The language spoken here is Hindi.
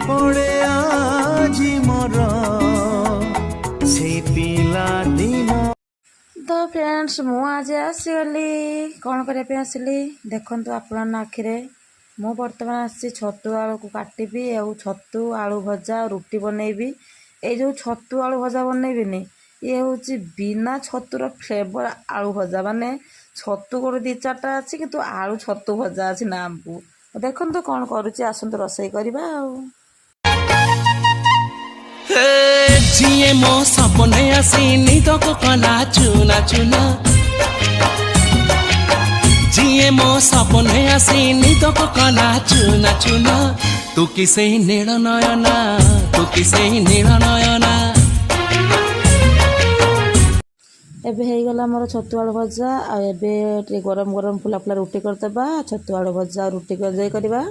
पड़े आजी मोर से पिला दिन। तो फ्रेंड्स मु आज आसगली कौन करने आसली देखु आपण आखिरे मु बर्तमान आसी छतु आलू को काटबी और छतु आलू भजा रुटी बनैबी। ये जो छतु आलू भजा बनैबिनी ये हूँ बिना छतुर फ्लेवर आलू भजा माने छतु गोटे दी चार्टा अच्छी कि आलू छतु भजा अच्छी नाम को देखो तो कौन करुच्ची आसतु रोसई करवा जिए मो सपने आसी निद को कला चुना चुना जिए मो सपने आसी निद को कला चुना चुना तू किसे नील नयना तू किसे नील नयना। एबे हो गला मोर छतु आलू भजा आ गरम गरम फुला फुला रुटी करदे छतु आलू भजा रुटी करवा।